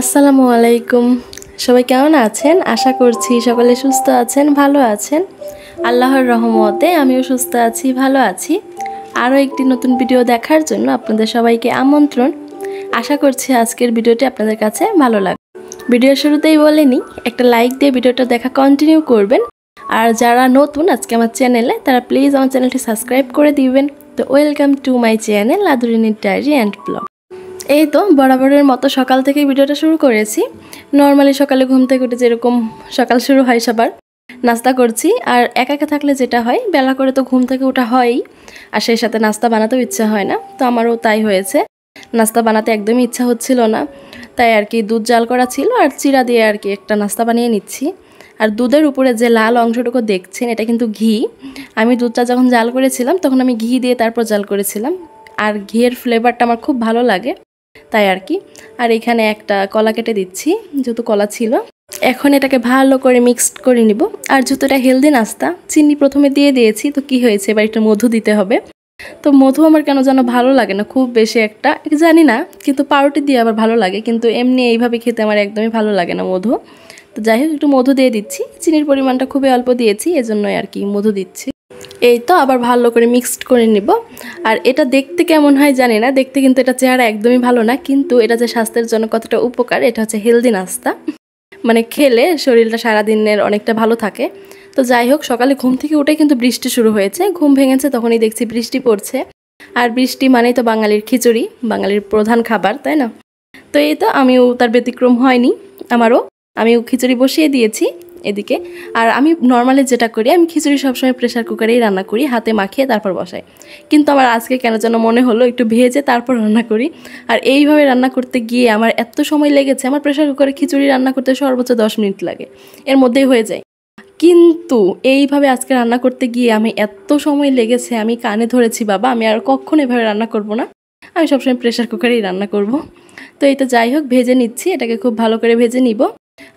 আসসালামু আলাইকুম। সবাই কেমন আছেন? আশা করছি সকলে সুস্থ আছেন, ভালো আছেন। আল্লাহর রহমতে আমিও সুস্থ আছি, ভালো আছি। আরও একটি নতুন ভিডিও দেখার জন্য আপনাদের সবাইকে আমন্ত্রণ। আশা করছি আজকের ভিডিওটি আপনাদের কাছে ভালো লাগবে। ভিডিওর শুরুতেই বলে নিই, একটা লাইক দিয়ে ভিডিওটা দেখা কন্টিনিউ করবেন। আর যারা নতুন আজকে আমার চ্যানেলে, তারা প্লিজ আমার চ্যানেলটি সাবস্ক্রাইব করে দিবেন। তো ওয়েলকাম টু মাই চ্যানেল আদুরিনীর ডায়েরি অ্যান্ড ব্লগ। এই তো বরাবরের মতো সকাল থেকে ভিডিওটা শুরু করেছি। নর্মালি সকালে ঘুম থেকে উঠে যেরকম সকাল শুরু হয় সবার, নাস্তা করছি। আর একা একা থাকলে যেটা হয়, বেলা করে তো ঘুম থেকে ওঠা হয়ই, আর সেই সাথে নাস্তা বানাতেও ইচ্ছা হয় না। তো আমারও তাই হয়েছে, নাস্তা বানাতে একদমই ইচ্ছা হচ্ছিল না। তাই আর কি দুধ জাল করা ছিল আর চিড়া দিয়ে আর কি একটা নাস্তা বানিয়ে নিচ্ছি। আর দুধের উপরে যে লাল অংশটুকু দেখছেন, এটা কিন্তু ঘি। আমি দুধটা যখন জাল করেছিলাম তখন আমি ঘি দিয়ে তারপর জাল করেছিলাম। আর ঘিয়ের ফ্লেভারটা আমার খুব ভালো লাগে, তাই আর কি। আর এখানে একটা কলা কেটে দিচ্ছি, যেহেতু কলা ছিল। এখন এটাকে ভালো করে মিক্সড করে নিব। আর যেহেতু এটা হেলদি নাস্তা, চিনি প্রথমে দিয়ে দিয়েছি, তো কি হয়েছে, এবার একটু মধু দিতে হবে। তো মধু আমার কেন যেন ভালো লাগে না খুব বেশি একটা, জানি না, কিন্তু পাউরুটি দিয়ে আবার ভালো লাগে, কিন্তু এমনি এইভাবে খেতে আমার একদমই ভালো লাগে না মধু। তো যাই হোক, একটু মধু দিয়ে দিচ্ছি। চিনির পরিমাণটা খুবই অল্প দিয়েছি, এজন্যই আর কি মধু দিচ্ছি। এই তো আবার ভালো করে মিক্সড করে নিব। আর এটা দেখতে কেমন হয় জানি না, দেখতে কিন্তু এটা চেহারা একদমই ভালো না, কিন্তু এটা যে স্বাস্থ্যের জন্য কতটা উপকার, এটা হচ্ছে হেলদি নাস্তা। মানে খেলে শরীরটা সারাদিনের অনেকটা ভালো থাকে। তো যাই হোক, সকালে ঘুম থেকে উঠে কিন্তু বৃষ্টি শুরু হয়েছে। ঘুম ভেঙেছে তখনই দেখছি বৃষ্টি পড়ছে। আর বৃষ্টি মানেই তো বাঙালির খিচুড়ি, বাঙালির প্রধান খাবার, তাই না? তো এই তো আমিও তার ব্যতিক্রম হয়নি, আমিও খিচুড়ি বসিয়ে দিয়েছি এদিকে। আর আমি নর্মালি যেটা করি, আমি খিচুড়ি সবসময় প্রেশার কুকারেই রান্না করি, হাতে মাখিয়ে তারপর বসাই। কিন্তু আমার আজকে কেন যেন মনে হলো একটু ভেজে তারপর রান্না করি। আর এইভাবে রান্না করতে গিয়ে আমার এত সময় লেগেছে, আমার প্রেশার কুকারে খিচুড়ি রান্না করতে সর্বোচ্চ 10 মিনিট লাগে, এর মধ্যেই হয়ে যায়। কিন্তু এইভাবে আজকে রান্না করতে গিয়ে আমি এত সময় লেগেছে, আমি কানে ধরেছি, বাবা আমি আর কখনো এভাবে রান্না করব না, আমি সবসময় প্রেশার কুকারেই রান্না করব। তো এই তো যাই হোক, ভেজে নিচ্ছি, এটাকে খুব ভালো করে ভেজে নিব।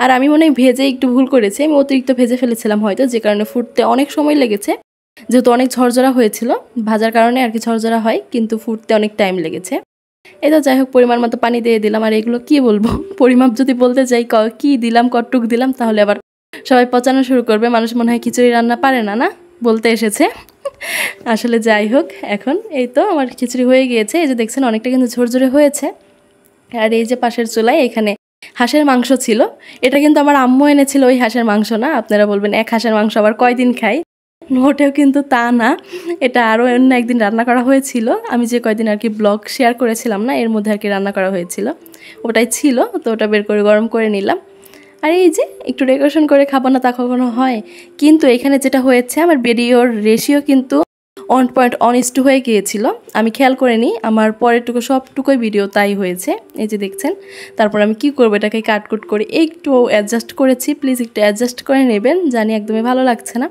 আর আমি মনে হয় ভেজে একটু ভুল করেছি, আমি অতিরিক্ত ভেজে ফেলেছিলাম হয়তো, যে কারণে ফুটতে অনেক সময় লেগেছে। যেহেতু অনেক ঝরঝরা হয়েছিল, ভাজার কারণে আর কি ঝরঝরা হয়, কিন্তু ফুটতে অনেক টাইম লেগেছে। এই তো যাই হোক, পরিমাণ মতো পানি দিয়ে দিলাম। আর এগুলো কি বলবো, পরিমাপ যদি বলতে যাই কি দিলাম, কটটুক দিলাম, তাহলে আবার সবাই পচানো শুরু করবে, মানুষ মনে হয় খিচুড়ি রান্না পারে না না বলতে এসেছে। আসলে যাই হোক, এখন এই তো আমার খিচুড়ি হয়ে গিয়েছে। এই যে দেখছেন অনেকটা কিন্তু ঝরঝরে হয়েছে। আর এই যে পাশের চুলায় এখানে হাঁসের মাংস ছিল। এটা কিন্তু আমার আম্মু এনেছিল, ওই হাঁসের মাংস না। আপনারা বলবেন এক হাঁসের মাংস আবার কয়দিন খাই, মোটেও কিন্তু তা না। এটা আরও অন্য একদিন রান্না করা হয়েছিল, আমি যে কয়দিন আর কি ব্লগ শেয়ার করেছিলাম না, এর মধ্যে আর কি রান্না করা হয়েছিল, ওটাই ছিল। তো ওটা বের করে গরম করে নিলাম। আর এই যে একটু ডেকোরেশন করে খাবো না তা কখনো হয়? কিন্তু এখানে যেটা হয়েছে, আমার ভিডিওর রেশিও কিন্তু 1.1:2 হয়ে গিয়েছিল। আমি খেয়াল করে নিই, আমার পরেরটুকু সবটুকুই ভিডিও তাই হয়েছে, এই যে দেখছেন। তারপর আমি কি করবো, এটাকে কাটকুট করে একটু অ্যাডজাস্ট করেছি, প্লিজ একটু অ্যাডজাস্ট করে নেবেন, জানি একদমই ভালো লাগছে না।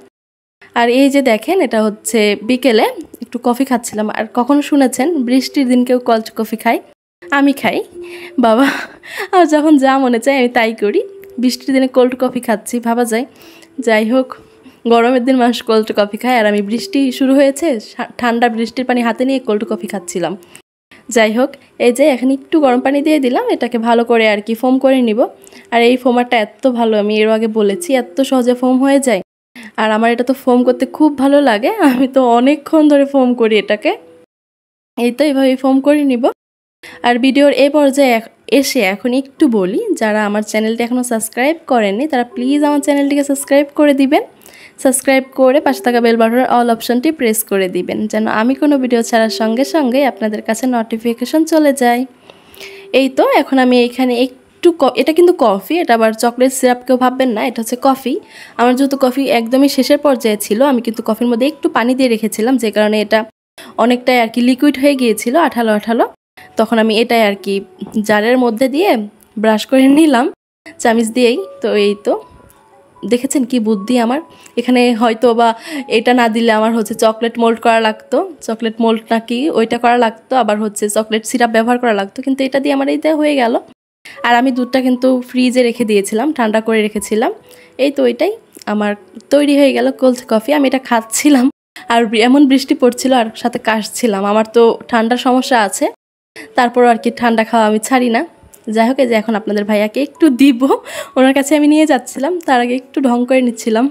আর এই যে দেখেন, এটা হচ্ছে বিকেলে একটু কফি খাচ্ছিলাম। আর কখনো শুনেছেন বৃষ্টির দিন কেউ কোল্ড কফি খায়? আমি খাই বাবা, আর যখন যা মনে চায় আমি তাই করি। বৃষ্টির দিনে কোল্ড কফি খাচ্ছি, ভাবা যায়। যাই হোক, গরমের দিন মানুষ কোল্ড কফি খায়, আর আমি বৃষ্টি শুরু হয়েছে, ঠান্ডা বৃষ্টির পানি হাতে নিয়ে কোল্ড কফি খাচ্ছিলাম। যাই হোক, এই যে এখন একটু গরম পানি দিয়ে দিলাম, এটাকে ভালো করে আর কি ফোম করে নিব। আর এই ফোমারটা এত ভালো, আমি এর আগে বলেছি, এত সহজে ফোম হয়ে যায়। আর আমার এটা তো ফোম করতে খুব ভালো লাগে, আমি তো অনেকক্ষণ ধরে ফোম করি এটাকে। এই তো এইভাবে ফোম করে নিব। আর ভিডিওর এই পর্যায়ে এসে এখন একটু বলি, যারা আমার চ্যানেলটি এখনও সাবস্ক্রাইব করেননি, তারা প্লিজ আমার চ্যানেলটিকে সাবস্ক্রাইব করে দিবেন। সাবস্ক্রাইব করে পাশে থাকা বেল বাটনের অল অপশনটি প্রেস করে দিবেন, যেন আমি কোনো ভিডিও ছাড়ার সঙ্গে সঙ্গেই আপনাদের কাছে নোটিফিকেশন চলে যায়। এই তো এখন আমি এইখানে একটু এটা কিন্তু কফি, এটা আবার চকলেট সিরাপ কেউ ভাববেন না, এটা হচ্ছে কফি। আমার যেহেতু কফি একদমই শেষের পর্যায়ে ছিল, আমি কিন্তু কফির মধ্যে একটু পানি দিয়ে রেখেছিলাম, যে কারণে এটা অনেকটাই আর কি লিকুইড হয়ে গিয়েছিল, আঠালো আঠালো। তখন আমি এটাই আর কি জারের মধ্যে দিয়ে ব্রাশ করে নিলাম চামিচ দিয়েই। তো এই তো দেখেছেন কি বুদ্ধি আমার এখানে, হয়তো বা এটা না দিলে আমার হচ্ছে চকলেট মোল্ড করা লাগতো, চকলেট মোল্ড নাকি ওইটা করা লাগতো, আবার হচ্ছে চকলেট সিরাপ ব্যবহার করা লাগতো, কিন্তু এটা দিয়ে আমার এইটা হয়ে গেল। আর আমি দুধটা কিন্তু ফ্রিজে রেখে দিয়েছিলাম, ঠান্ডা করে রেখেছিলাম। এই তো ওইটাই আমার তৈরি হয়ে গেল কোল্ড কফি। আমি এটা খাচ্ছিলাম, আর এমন বৃষ্টি পড়ছিল, আর সাথে কাশছিলাম। আমার তো ঠান্ডার সমস্যা আছে, তারপরও আর কি ঠান্ডা খাওয়া আমি ছাড়ি না। যাই হোক, এই যে এখন আপনাদের ভাইয়াকে একটু দিব, ওনার কাছে আমি নিয়ে যাচ্ছিলাম, তার আগে একটু ঢং করে নিচ্ছিলাম।